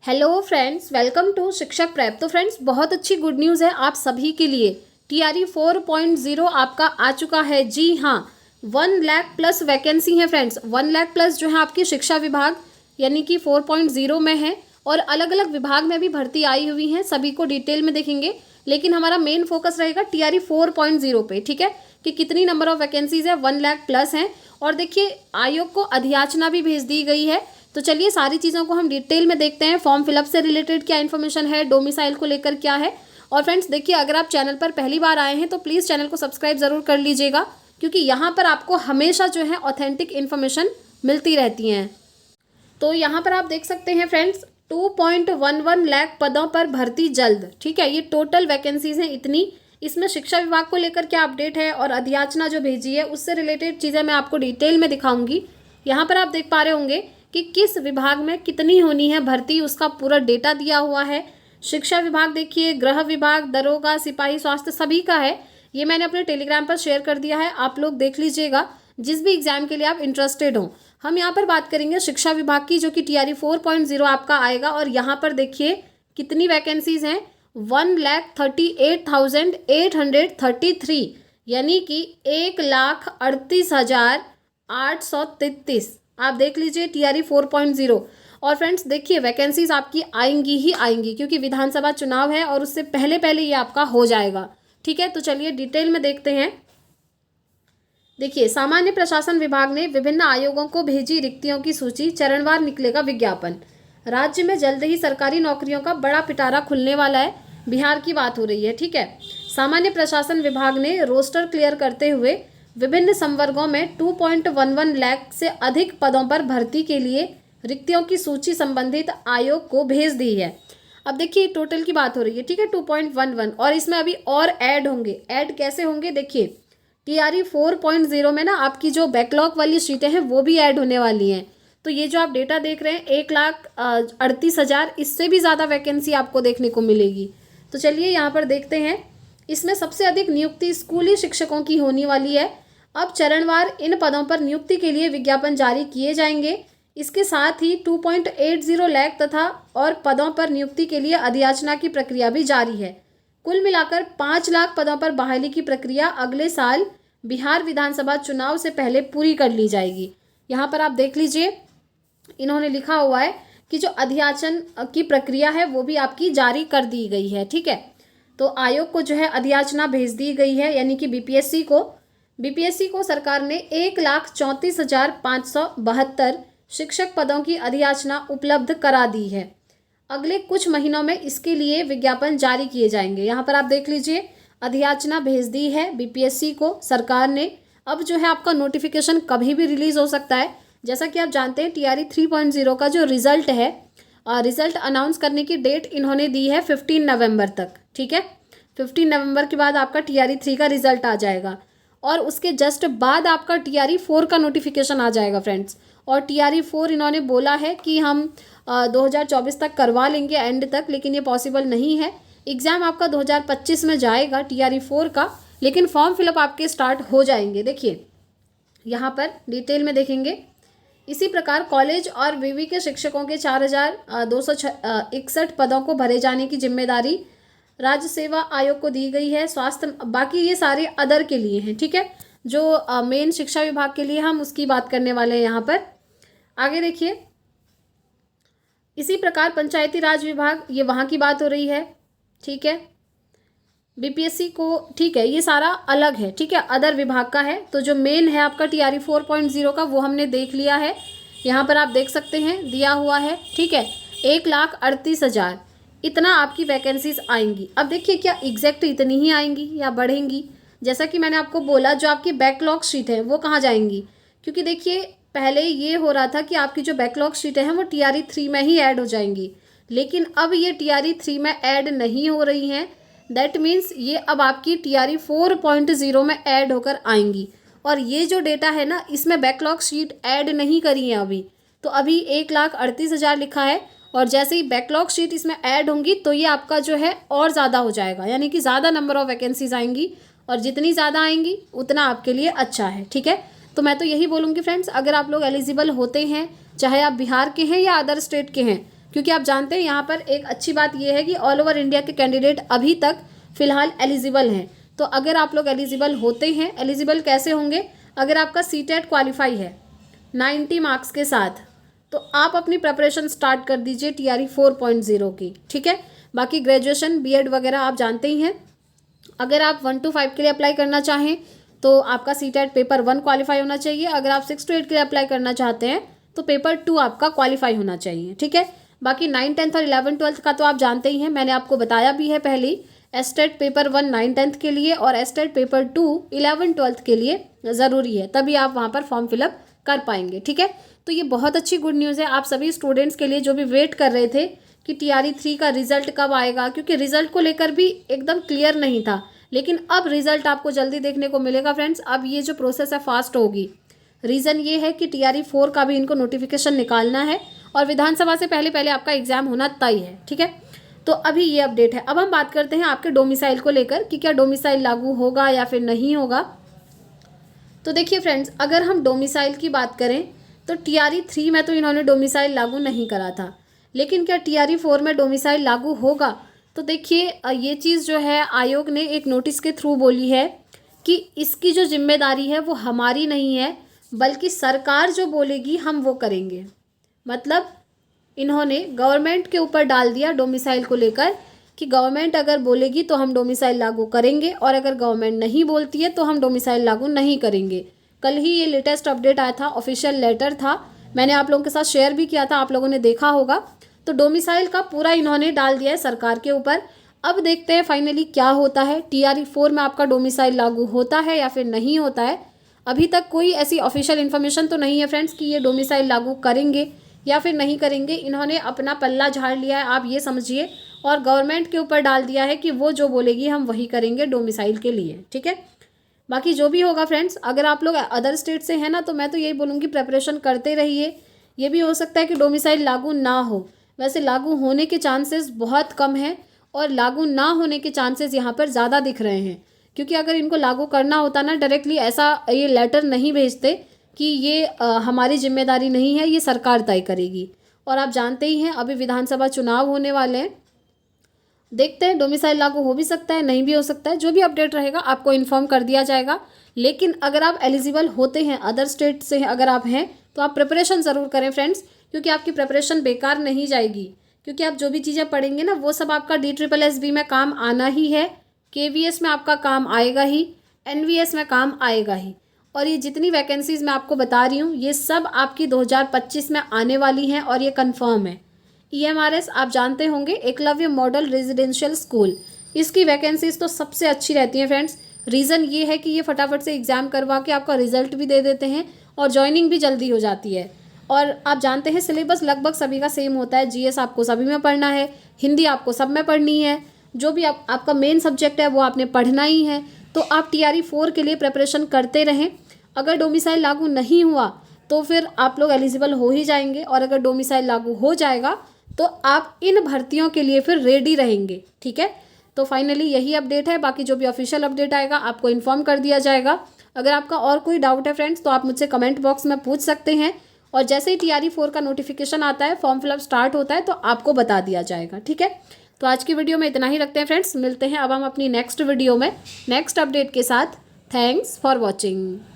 Hello friends, welcome to शिक्षक prep. तो friends, बहुत अच्छी गुड न्यूज़ है आप सभी के लिए। टीआरई 4.0 आपका आ चुका है। जी हाँ, 1 लाख प्लस वैकेंसी है फ्रेंड्स। 1 लाख प्लस जो है आपकी शिक्षा विभाग यानी कि 4.0 में है, और अलग अलग विभाग में भी भर्ती आई हुई है। सभी को डिटेल में देखेंगे, लेकिन हमारा मेन फोकस रहेगा टीआरई 4.0 पे। ठीक है, कि कितनी नंबर ऑफ वैकेंसीज है, 1 लाख प्लस हैं। और देखिए, आयोग को अधियाचना भी भेज दी गई है। तो चलिए सारी चीज़ों को हम डिटेल में देखते हैं। फॉर्म फिलअप से रिलेटेड क्या इन्फॉर्मेशन है, डोमिसाइल को लेकर क्या है। और फ्रेंड्स देखिए, अगर आप चैनल पर पहली बार आए हैं तो प्लीज़ चैनल को सब्सक्राइब ज़रूर कर लीजिएगा, क्योंकि यहाँ पर आपको हमेशा जो है ऑथेंटिक इन्फॉर्मेशन मिलती रहती हैं। तो यहाँ पर आप देख सकते हैं फ्रेंड्स, 2.11 लाख पदों पर भर्ती जल्द। ठीक है, ये टोटल वैकेंसीज हैं इतनी। इसमें शिक्षा विभाग को लेकर क्या अपडेट है और अधियाचना जो भेजी है उससे रिलेटेड चीज़ें मैं आपको डिटेल में दिखाऊंगी। यहाँ पर आप देख पा रहे होंगे कि किस विभाग में कितनी होनी है भर्ती, उसका पूरा डेटा दिया हुआ है। शिक्षा विभाग देखिए, गृह विभाग, दरोगा, सिपाही, स्वास्थ्य, सभी का है। ये मैंने अपने टेलीग्राम पर शेयर कर दिया है, आप लोग देख लीजिएगा जिस भी एग्जाम के लिए आप इंटरेस्टेड हो। हम यहाँ पर बात करेंगे शिक्षा विभाग की, जो कि टीआरई 4.0 आपका आएगा। और यहाँ पर देखिए कितनी वैकेंसीज हैं, 1,38,833, यानी कि 1,38,833। आप देख लीजिए टीआरई 4.0। और फ्रेंड्स देखिए, वैकेंसीज आपकी आएंगी ही आएंगी, क्योंकि विधानसभा चुनाव है और उससे पहले पहले ये आपका हो जाएगा। ठीक है, तो चलिए डिटेल में देखते हैं। देखिए, सामान्य प्रशासन विभाग ने विभिन्न आयोगों को भेजी रिक्तियों की सूची, चरणवार निकलेगा विज्ञापन। राज्य में जल्द ही सरकारी नौकरियों का बड़ा पिटारा खुलने वाला है। बिहार की बात हो रही है। ठीक है, सामान्य प्रशासन विभाग ने रोस्टर क्लियर करते हुए विभिन्न संवर्गों में 2.11 लाख से अधिक पदों पर भर्ती के लिए रिक्तियों की सूची संबंधित आयोग को भेज दी है। अब देखिए टोटल की बात हो रही है। ठीक है, 2.11, और इसमें अभी और ऐड होंगे। ऐड कैसे होंगे, देखिए टीआरई 4.0 में ना आपकी जो बैकलॉग वाली सीटें हैं वो भी ऐड होने वाली हैं। तो ये जो आप डेटा देख रहे हैं 1,38,000, इससे भी ज़्यादा वैकेंसी आपको देखने को मिलेगी। तो चलिए यहाँ पर देखते हैं। इसमें सबसे अधिक नियुक्ति स्कूली शिक्षकों की होने वाली है। अब चरणवार इन पदों पर नियुक्ति के लिए विज्ञापन जारी किए जाएंगे। इसके साथ ही 2.80 लाख तथा और पदों पर नियुक्ति के लिए अधियाचना की प्रक्रिया भी जारी है। कुल मिलाकर 5 लाख पदों पर बहाली की प्रक्रिया अगले साल बिहार विधानसभा चुनाव से पहले पूरी कर ली जाएगी। यहाँ पर आप देख लीजिए, इन्होंने लिखा हुआ है कि जो अधियाचन की प्रक्रिया है वो भी आपकी जारी कर दी गई है। ठीक है, तो आयोग को जो है अधियाचना भेज दी गई है, यानी कि बीपीएससी को सरकार ने 1,34,572 शिक्षक पदों की अधियाचना उपलब्ध करा दी है। अगले कुछ महीनों में इसके लिए विज्ञापन जारी किए जाएंगे। यहाँ पर आप देख लीजिए, अधियाचना भेज दी है बीपीएससी को सरकार ने। अब जो है आपका नोटिफिकेशन कभी भी रिलीज हो सकता है। जैसा कि आप जानते हैं टीआरई 3.0 का जो रिजल्ट है, रिजल्ट अनाउंस करने की डेट इन्होंने दी है 15 नवंबर तक। ठीक है, 15 नवंबर के बाद आपका टीआरई 3 का रिजल्ट आ जाएगा, और उसके जस्ट बाद आपका टीआरई 4 का नोटिफिकेशन आ जाएगा फ्रेंड्स। और टीआरई 4 इन्होंने बोला है कि हम 2024 तक करवा लेंगे, एंड तक, लेकिन ये पॉसिबल नहीं है। एग्ज़ाम आपका 2025 में जाएगा टीआरई 4 का, लेकिन फॉर्म फिलअप आपके स्टार्ट हो जाएंगे। देखिए यहाँ पर डिटेल में देखेंगे। इसी प्रकार कॉलेज और विवि के शिक्षकों के 4,261 पदों को भरे जाने की जिम्मेदारी राज्य सेवा आयोग को दी गई है। स्वास्थ्य, बाकी ये सारे अदर के लिए हैं। ठीक है, जो मेन शिक्षा विभाग के लिए हम उसकी बात करने वाले हैं यहाँ पर। आगे देखिए, इसी प्रकार पंचायती राज विभाग, ये वहाँ की बात हो रही है। ठीक है, बीपीएससी को, ठीक है, ये सारा अलग है। ठीक है, अदर विभाग का है। तो जो मेन है आपका टीआरई 4.0 का, वो हमने देख लिया है। यहाँ पर आप देख सकते हैं दिया हुआ है। ठीक है, 1,38,000 इतना आपकी वैकेंसीज आएंगी। अब देखिए, क्या एग्जैक्ट इतनी ही आएंगी या बढ़ेंगी। जैसा कि मैंने आपको बोला, जो आपकी बैकलॉग शीट है वो कहाँ जाएंगी, क्योंकि देखिए पहले ये हो रहा था कि आपकी जो बैकलॉग शीटें हैं वो टीआरई 3 में ही ऐड हो जाएंगी, लेकिन अब ये टीआरई 3 में ऐड नहीं हो रही हैं। दैट मीन्स ये अब आपकी टीआरई 4.0 में ऐड होकर आएंगी। और ये जो डेटा है ना, इसमें बैकलॉग शीट ऐड नहीं करी है अभी। तो अभी 1,38,000 लिखा है, और जैसे ही बैकलॉग शीट इसमें ऐड होंगी तो ये आपका जो है और ज़्यादा हो जाएगा, यानी कि ज़्यादा नंबर ऑफ वैकेंसीज आएंगी, और जितनी ज़्यादा आएंगी उतना आपके लिए अच्छा है। ठीक है, तो मैं तो यही बोलूँगी फ्रेंड्स, अगर आप लोग एलिजिबल होते हैं, चाहे आप बिहार के हैं या अदर स्टेट के हैं, क्योंकि आप जानते हैं यहाँ पर एक अच्छी बात यह है कि ऑल ओवर इंडिया के कैंडिडेट अभी तक फ़िलहाल एलिजिबल हैं। तो अगर आप लोग एलिजिबल होते हैं, एलिजिबल कैसे होंगे, अगर आपका सीटेट क्वालिफाई है 90 मार्क्स के साथ, तो आप अपनी प्रिपरेशन स्टार्ट कर दीजिए TRE 4.0 की, ठीक है। बाकी ग्रेजुएशन BEd वगैरह आप जानते ही हैं। अगर आप 1 to 5 के लिए अप्लाई करना चाहें तो आपका सीटेट पेपर 1 क्वालिफाई होना चाहिए। अगर आप 6 to 8 के लिए अप्लाई करना चाहते हैं तो पेपर 2 आपका क्वालिफाई होना चाहिए, ठीक है। बाकी 9, 10 और 11, 12 का तो आप जानते ही हैं, मैंने आपको बताया भी है पहले ही। एस्टेट पेपर 1 9, 10 के लिए और एस्टेट पेपर 2 11, 12 के लिए ज़रूरी है, तभी आप वहाँ पर फॉर्म फिलअप कर पाएंगे, ठीक है। तो ये बहुत अच्छी गुड न्यूज़ है आप सभी स्टूडेंट्स के लिए जो भी वेट कर रहे थे कि TRE 3 का रिजल्ट कब आएगा, क्योंकि रिजल्ट को लेकर भी एकदम क्लियर नहीं था। लेकिन अब रिजल्ट आपको जल्दी देखने को मिलेगा फ्रेंड्स। अब ये जो प्रोसेस है फास्ट होगी। रीज़न ये है कि TRE 4 का भी इनको नोटिफिकेशन निकालना है और विधानसभा से पहले पहले आपका एग्जाम होना तय है, ठीक है। तो अभी ये अपडेट है। अब हम बात करते हैं आपके डोमिसाइल को लेकर कि क्या डोमिसाइल लागू होगा या फिर नहीं होगा। तो देखिए फ्रेंड्स, अगर हम डोमिसाइल की बात करें तो TRE 3 में तो इन्होंने डोमिसाइल लागू नहीं करा था, लेकिन क्या TRE 4 में डोमिसाइल लागू होगा। तो देखिए ये चीज़ जो है आयोग ने एक नोटिस के थ्रू बोली है कि इसकी जो जिम्मेदारी है वो हमारी नहीं है, बल्कि सरकार जो बोलेगी हम वो करेंगे। मतलब इन्होंने गवर्नमेंट के ऊपर डाल दिया डोमिसाइल को लेकर कि गवर्नमेंट अगर बोलेगी तो हम डोमिसाइल लागू करेंगे और अगर गवर्नमेंट नहीं बोलती है तो हम डोमिसाइल लागू नहीं करेंगे। कल ही ये लेटेस्ट अपडेट आया था, ऑफिशियल लेटर था, मैंने आप लोगों के साथ शेयर भी किया था, आप लोगों ने देखा होगा। तो डोमिसाइल का पूरा इन्होंने डाल दिया है सरकार के ऊपर। अब देखते हैं फाइनली क्या होता है, TRE 4 में आपका डोमिसाइल लागू होता है या फिर नहीं होता है। अभी तक कोई ऐसी ऑफिशियल इन्फॉर्मेशन तो नहीं है फ्रेंड्स कि ये डोमिसाइल लागू करेंगे या फिर नहीं करेंगे। इन्होंने अपना पल्ला झाड़ लिया है, आप ये समझिए, और गवर्नमेंट के ऊपर डाल दिया है कि वो जो बोलेगी हम वही करेंगे डोमिसाइल के लिए, ठीक है। बाकी जो भी होगा फ्रेंड्स, अगर आप लोग अदर स्टेट से हैं ना, तो मैं तो यही बोलूँगी प्रिपरेशन करते रहिए। ये भी हो सकता है कि डोमिसाइल लागू ना हो, वैसे लागू होने के चांसेस बहुत कम हैं और लागू ना होने के चांसेस यहाँ पर ज़्यादा दिख रहे हैं, क्योंकि अगर इनको लागू करना होता ना, डायरेक्टली ऐसा ये लेटर नहीं भेजते कि ये हमारी जिम्मेदारी नहीं है, ये सरकार तय करेगी। और आप जानते ही हैं अभी विधानसभा चुनाव होने वाले हैं, देखते हैं डोमिसाइल लागू हो भी सकता है, नहीं भी हो सकता है। जो भी अपडेट रहेगा आपको इन्फॉर्म कर दिया जाएगा। लेकिन अगर आप एलिजिबल होते हैं, अदर स्टेट से अगर आप हैं, तो आप प्रिपरेशन ज़रूर करें फ्रेंड्स, क्योंकि आपकी प्रिपरेशन बेकार नहीं जाएगी। क्योंकि आप जो भी चीज़ें पढ़ेंगे ना वो सब आपका DSSS में काम आना ही है, KVS में आपका काम आएगा ही, NVS में काम आएगा ही। और ये जितनी वैकेंसीज़ मैं आपको बता रही हूँ ये सब आपकी 2025 में आने वाली हैं और ये कंफर्म है। EMRS आप जानते होंगे, एकलव्य मॉडल रेजिडेंशियल स्कूल, इसकी वैकेंसीज़ तो सबसे अच्छी रहती हैं फ्रेंड्स। रीज़न ये है कि ये फटाफट से एग्ज़ाम करवा के आपका रिजल्ट भी दे देते हैं और ज्वाइनिंग भी जल्दी हो जाती है। और आप जानते हैं सिलेबस लगभग सभी का सेम होता है। GS आपको सभी में पढ़ना है, हिंदी आपको सब में पढ़नी है, जो भी आपका मेन सब्जेक्ट है वो आपने पढ़ना ही है। तो आप TRE 4 के लिए प्रिपरेशन करते रहें। अगर डोमिसाइल लागू नहीं हुआ तो फिर आप लोग एलिजिबल हो ही जाएंगे, और अगर डोमिसाइल लागू हो जाएगा तो आप इन भर्तियों के लिए फिर रेडी रहेंगे, ठीक है। तो फाइनली यही अपडेट है। बाकी जो भी ऑफिशियल अपडेट आएगा आपको इन्फॉर्म कर दिया जाएगा। अगर आपका और कोई डाउट है फ्रेंड्स तो आप मुझसे कमेंट बॉक्स में पूछ सकते हैं, और जैसे ही TRE 4 का नोटिफिकेशन आता है, फॉर्म फिलअप स्टार्ट होता है, तो आपको बता दिया जाएगा, ठीक है। तो आज की वीडियो में इतना ही रखते हैं फ्रेंड्स, मिलते हैं अब हम अपनी नेक्स्ट वीडियो में नेक्स्ट अपडेट के साथ। Thanks for watching.